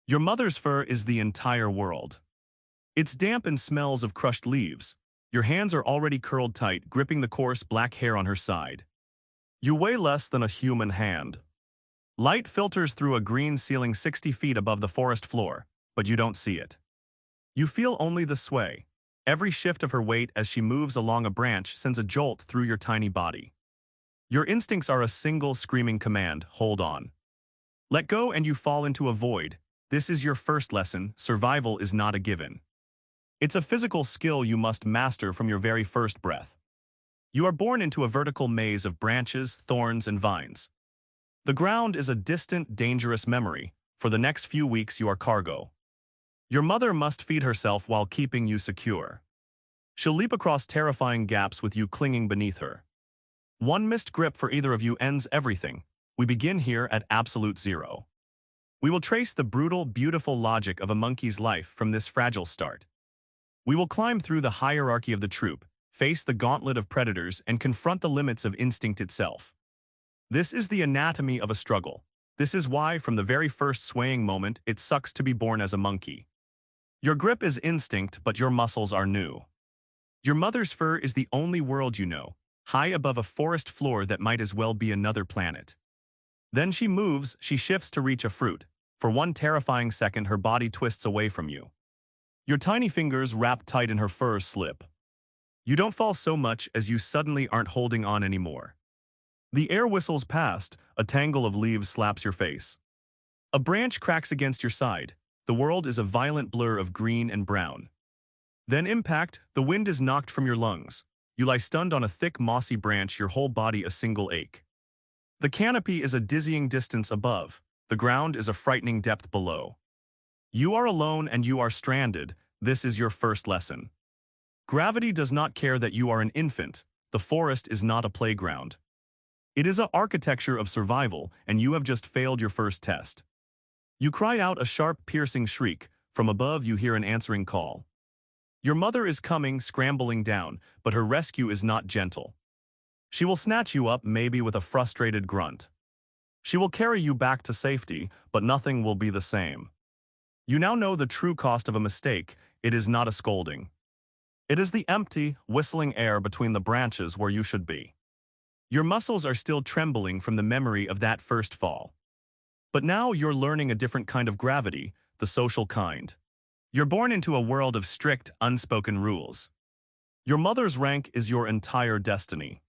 Your mother's fur is the entire world. It's damp and smells of crushed leaves. Your hands are already curled tight, gripping the coarse black hair on her side. You weigh less than a human hand. Light filters through a green ceiling 60 feet above the forest floor, but you don't see it. You feel only the sway. Every shift of her weight as she moves along a branch sends a jolt through your tiny body. Your instincts are a single screaming command: hold on. Let go and you fall into a void. This is your first lesson: survival is not a given. It's a physical skill you must master from your very first breath. You are born into a vertical maze of branches, thorns, and vines. The ground is a distant, dangerous memory. For the next few weeks you are cargo. Your mother must feed herself while keeping you secure. She'll leap across terrifying gaps with you clinging beneath her. One missed grip for either of you ends everything. We begin here at absolute zero. We will trace the brutal, beautiful logic of a monkey's life from this fragile start. We will climb through the hierarchy of the troop, face the gauntlet of predators, and confront the limits of instinct itself. This is the anatomy of a struggle. This is why, from the very first swaying moment, it sucks to be born as a monkey. Your grip is instinct, but your muscles are new. Your mother's fur is the only world you know, high above a forest floor that might as well be another planet. Then she moves, she shifts to reach a fruit. For one terrifying second, her body twists away from you. Your tiny fingers wrapped tight in her fur slip. You don't fall so much as you suddenly aren't holding on anymore. The air whistles past, a tangle of leaves slaps your face. A branch cracks against your side. The world is a violent blur of green and brown. Then impact, the wind is knocked from your lungs. You lie stunned on a thick, mossy branch, your whole body a single ache. The canopy is a dizzying distance above. The ground is a frightening depth below. You are alone and you are stranded. This is your first lesson. Gravity does not care that you are an infant. The forest is not a playground. It is an architecture of survival, and you have just failed your first test. You cry out a sharp, piercing shriek. From above you hear an answering call. Your mother is coming, scrambling down, but her rescue is not gentle. She will snatch you up, maybe with a frustrated grunt. She will carry you back to safety, but nothing will be the same. You now know the true cost of a mistake. It is not a scolding. It is the empty, whistling air between the branches where you should be. Your muscles are still trembling from the memory of that first fall. But now you're learning a different kind of gravity, the social kind. You're born into a world of strict, unspoken rules. Your mother's rank is your entire destiny.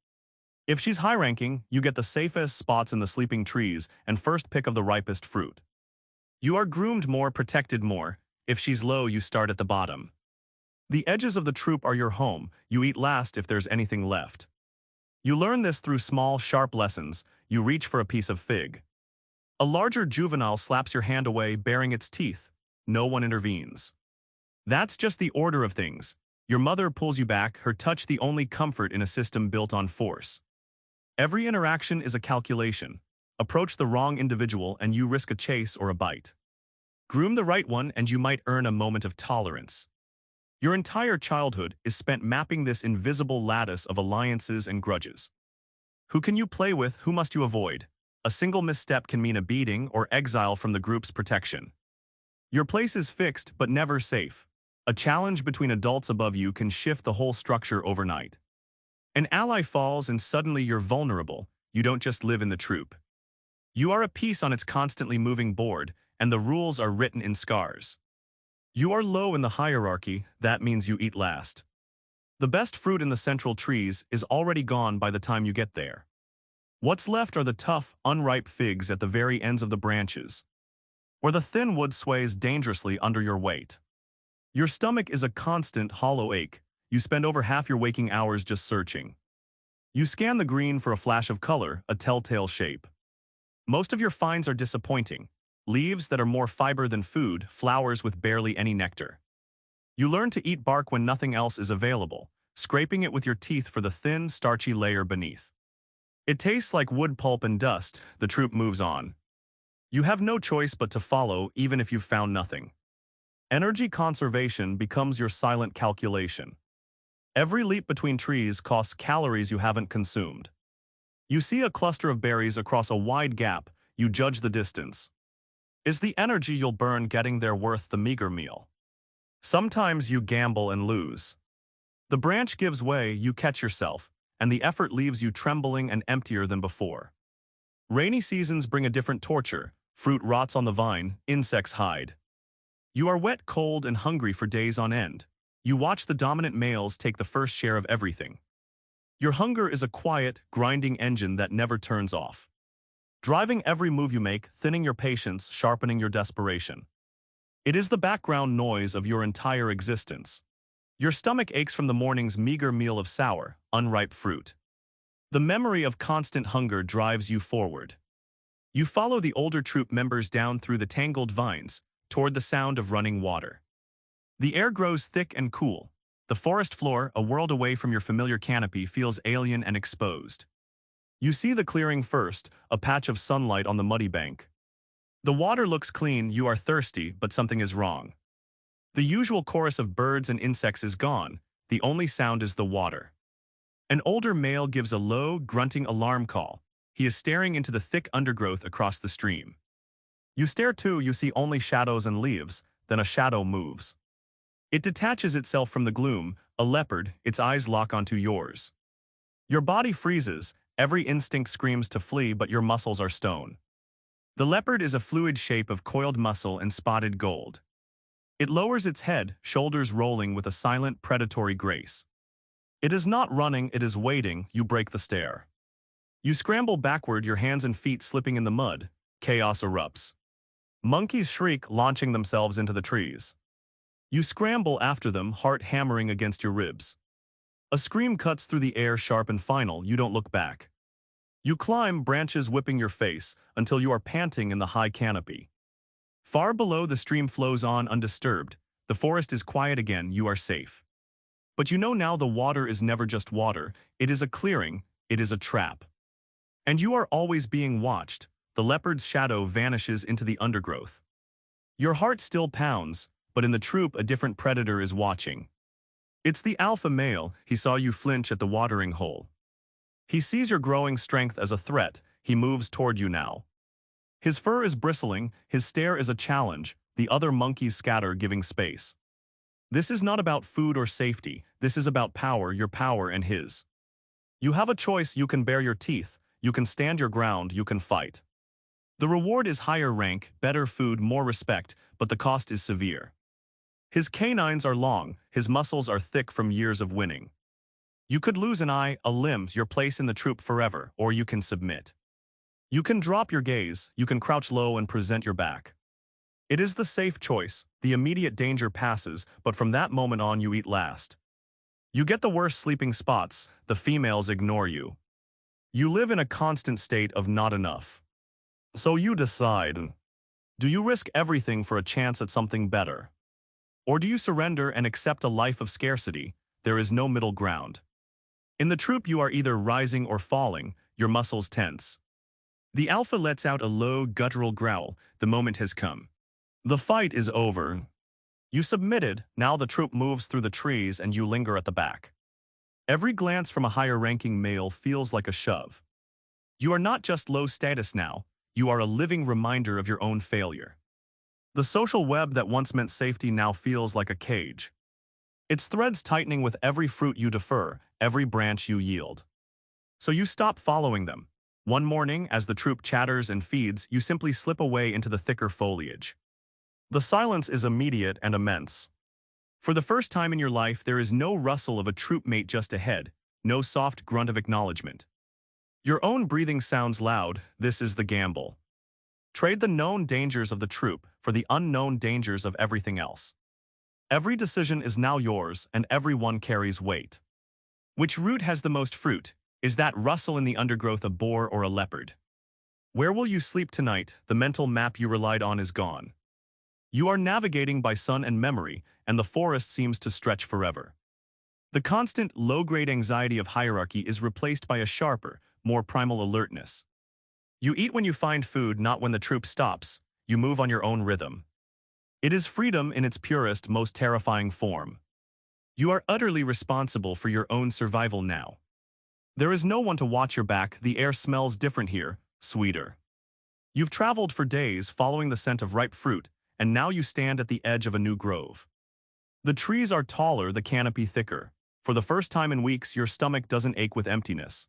If she's high-ranking, you get the safest spots in the sleeping trees and first pick of the ripest fruit. You are groomed more, protected more. If she's low, you start at the bottom. The edges of the troop are your home. You eat last if there's anything left. You learn this through small, sharp lessons. You reach for a piece of fig. A larger juvenile slaps your hand away, baring its teeth. No one intervenes. That's just the order of things. Your mother pulls you back, her touch the only comfort in a system built on force. Every interaction is a calculation. Approach the wrong individual and you risk a chase or a bite. Groom the right one and you might earn a moment of tolerance. Your entire childhood is spent mapping this invisible lattice of alliances and grudges. Who can you play with? Who must you avoid? A single misstep can mean a beating or exile from the group's protection. Your place is fixed but never safe. A challenge between adults above you can shift the whole structure overnight. An ally falls and suddenly you're vulnerable. You don't just live in the troop. You are a piece on its constantly moving board, and the rules are written in scars. You are low in the hierarchy, that means you eat last. The best fruit in the central trees is already gone by the time you get there. What's left are the tough, unripe figs at the very ends of the branches, where the thin wood sways dangerously under your weight. Your stomach is a constant, hollow ache. You spend over half your waking hours just searching. You scan the green for a flash of color, a telltale shape. Most of your finds are disappointing. Leaves that are more fiber than food, flowers with barely any nectar. You learn to eat bark when nothing else is available, scraping it with your teeth for the thin, starchy layer beneath. It tastes like wood pulp and dust. The troop moves on. You have no choice but to follow, even if you've found nothing. Energy conservation becomes your silent calculation. Every leap between trees costs calories you haven't consumed. You see a cluster of berries across a wide gap, you judge the distance. Is the energy you'll burn getting there worth the meager meal? Sometimes you gamble and lose. The branch gives way, you catch yourself, and the effort leaves you trembling and emptier than before. Rainy seasons bring a different torture. Fruit rots on the vine, insects hide. You are wet, cold, and hungry for days on end. You watch the dominant males take the first share of everything. Your hunger is a quiet, grinding engine that never turns off, driving every move you make, thinning your patience, sharpening your desperation. It is the background noise of your entire existence. Your stomach aches from the morning's meager meal of sour, unripe fruit. The memory of constant hunger drives you forward. You follow the older troop members down through the tangled vines, toward the sound of running water. The air grows thick and cool. The forest floor, a world away from your familiar canopy, feels alien and exposed. You see the clearing first, a patch of sunlight on the muddy bank. The water looks clean, you are thirsty, but something is wrong. The usual chorus of birds and insects is gone, the only sound is the water. An older male gives a low, grunting alarm call. He is staring into the thick undergrowth across the stream. You stare too, you see only shadows and leaves, then a shadow moves. It detaches itself from the gloom, a leopard, its eyes lock onto yours. Your body freezes, every instinct screams to flee, but your muscles are stone. The leopard is a fluid shape of coiled muscle and spotted gold. It lowers its head, shoulders rolling with a silent, predatory grace. It is not running, it is waiting, you break the stare. You scramble backward, your hands and feet slipping in the mud. Chaos erupts. Monkeys shriek, launching themselves into the trees. You scramble after them, heart hammering against your ribs. A scream cuts through the air, sharp and final, you don't look back. You climb, branches whipping your face, until you are panting in the high canopy. Far below, the stream flows on undisturbed. The forest is quiet again, you are safe. But you know now the water is never just water, it is a clearing, it is a trap. And you are always being watched. The leopard's shadow vanishes into the undergrowth. Your heart still pounds, but in the troop a different predator is watching. It's the alpha male, he saw you flinch at the watering hole. He sees your growing strength as a threat, he moves toward you now. His fur is bristling, his stare is a challenge, the other monkeys scatter, giving space. This is not about food or safety, this is about power, your power and his. You have a choice, you can bare your teeth, you can stand your ground, you can fight. The reward is higher rank, better food, more respect, but the cost is severe. His canines are long, his muscles are thick from years of winning. You could lose an eye, a limb, your place in the troop forever, or you can submit. You can drop your gaze, you can crouch low and present your back. It is the safe choice, the immediate danger passes, but from that moment on you eat last. You get the worst sleeping spots, the females ignore you. You live in a constant state of not enough. So you decide, do you risk everything for a chance at something better? Or do you surrender and accept a life of scarcity? There is no middle ground. In the troop you are either rising or falling, your muscles tense. The alpha lets out a low, guttural growl, the moment has come. The fight is over. You submitted, now the troop moves through the trees and you linger at the back. Every glance from a higher-ranking male feels like a shove. You are not just low status now, you are a living reminder of your own failure. The social web that once meant safety now feels like a cage. Its threads tightening with every fruit you defer, every branch you yield. So you stop following them. One morning, as the troop chatters and feeds, you simply slip away into the thicker foliage. The silence is immediate and immense. For the first time in your life, there is no rustle of a troop mate just ahead, no soft grunt of acknowledgement. Your own breathing sounds loud, this is the gamble. Trade the known dangers of the troop for the unknown dangers of everything else. Every decision is now yours, and every one carries weight. Which root has the most fruit? Is that rustle in the undergrowth a boar or a leopard? Where will you sleep tonight? The mental map you relied on is gone. You are navigating by sun and memory, and the forest seems to stretch forever. The constant, low-grade anxiety of hierarchy is replaced by a sharper, more primal alertness. You eat when you find food, not when the troop stops. You move on your own rhythm. It is freedom in its purest, most terrifying form. You are utterly responsible for your own survival now. There is no one to watch your back, the air smells different here, sweeter. You've traveled for days following the scent of ripe fruit, and now you stand at the edge of a new grove. The trees are taller, the canopy thicker. For the first time in weeks, your stomach doesn't ache with emptiness.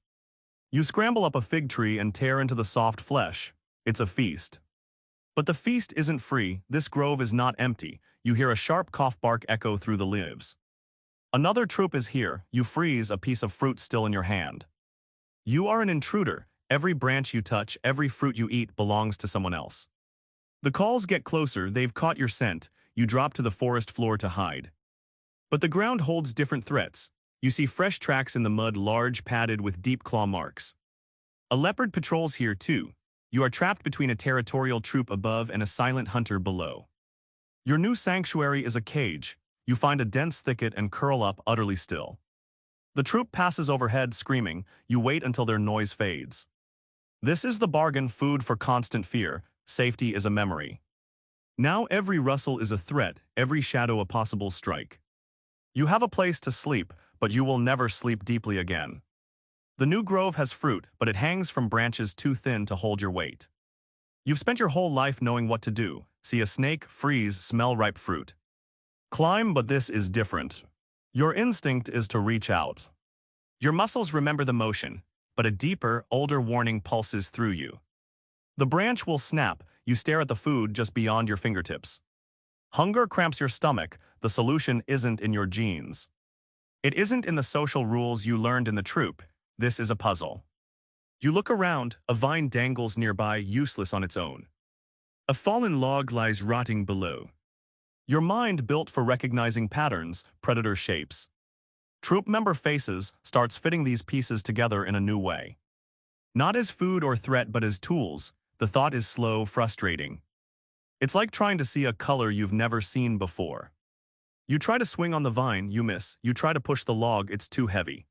You scramble up a fig tree and tear into the soft flesh. It's a feast. But the feast isn't free. This grove is not empty. You hear a sharp cough bark echo through the leaves. Another troop is here. You freeze, a piece of fruit still in your hand. You are an intruder. Every branch you touch, every fruit you eat belongs to someone else. The calls get closer. They've caught your scent. You drop to the forest floor to hide. But the ground holds different threats. You see fresh tracks in the mud, large, padded with deep claw marks. A leopard patrols here too. You are trapped between a territorial troop above and a silent hunter below. Your new sanctuary is a cage. You find a dense thicket and curl up, utterly still. The troop passes overhead, screaming. You wait until their noise fades. This is the bargain: food for constant fear. Safety is a memory. Now every rustle is a threat, every shadow a possible strike. You have a place to sleep, but you will never sleep deeply again. The new grove has fruit, but it hangs from branches too thin to hold your weight. You've spent your whole life knowing what to do. See a snake, freeze, smell ripe fruit. Climb, but this is different. Your instinct is to reach out. Your muscles remember the motion, but a deeper, older warning pulses through you. The branch will snap. You stare at the food just beyond your fingertips. Hunger cramps your stomach. The solution isn't in your genes. It isn't in the social rules you learned in the troop. This is a puzzle. You look around. A vine dangles nearby, useless on its own. A fallen log lies rotting below. Your mind, built for recognizing patterns, predator shapes, troop member faces, starts fitting these pieces together in a new way. Not as food or threat, but as tools. The thought is slow, frustrating. It's like trying to see a color you've never seen before. You try to swing on the vine, you miss. You try to push the log, it's too heavy.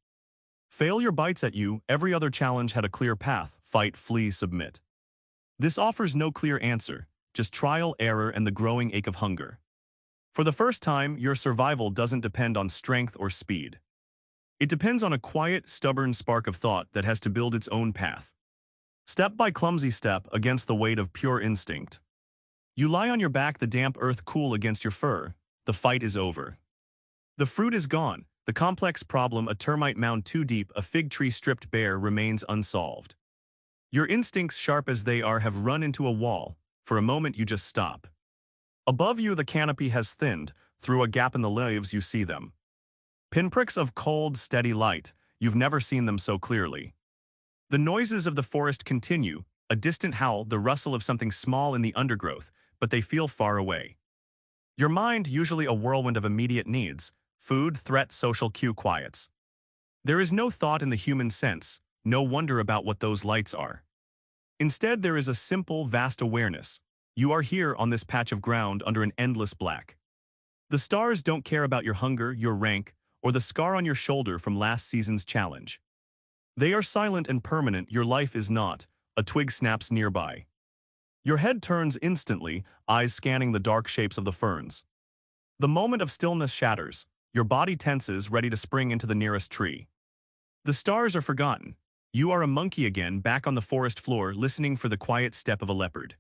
Failure bites at you. Every other challenge had a clear path: fight, flee, submit. This offers no clear answer, just trial, error, and the growing ache of hunger. For the first time, your survival doesn't depend on strength or speed. It depends on a quiet, stubborn spark of thought that has to build its own path. Step by clumsy step, against the weight of pure instinct. You lie on your back, the damp earth cool against your fur. The fight is over. The fruit is gone. The complex problem, a termite mound too deep, a fig tree stripped bare, remains unsolved. Your instincts, sharp as they are, have run into a wall. For a moment you just stop. Above you the canopy has thinned. Through a gap in the leaves you see them. Pinpricks of cold, steady light. You've never seen them so clearly. The noises of the forest continue, a distant howl, the rustle of something small in the undergrowth, but they feel far away. Your mind, usually a whirlwind of immediate needs, food, threat, social cue, quiets. There is no thought in the human sense, no wonder about what those lights are. Instead, there is a simple, vast awareness. You are here on this patch of ground under an endless black. The stars don't care about your hunger, your rank, or the scar on your shoulder from last season's challenge. They are silent and permanent. Your life is not. A twig snaps nearby. Your head turns instantly, eyes scanning the dark shapes of the ferns. The moment of stillness shatters. Your body tenses, ready to spring into the nearest tree. The stars are forgotten. You are a monkey again, back on the forest floor, listening for the quiet step of a leopard.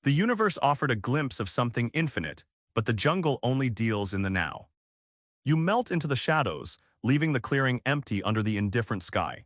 The universe offered a glimpse of something infinite, but the jungle only deals in the now. You melt into the shadows, leaving the clearing empty under the indifferent sky.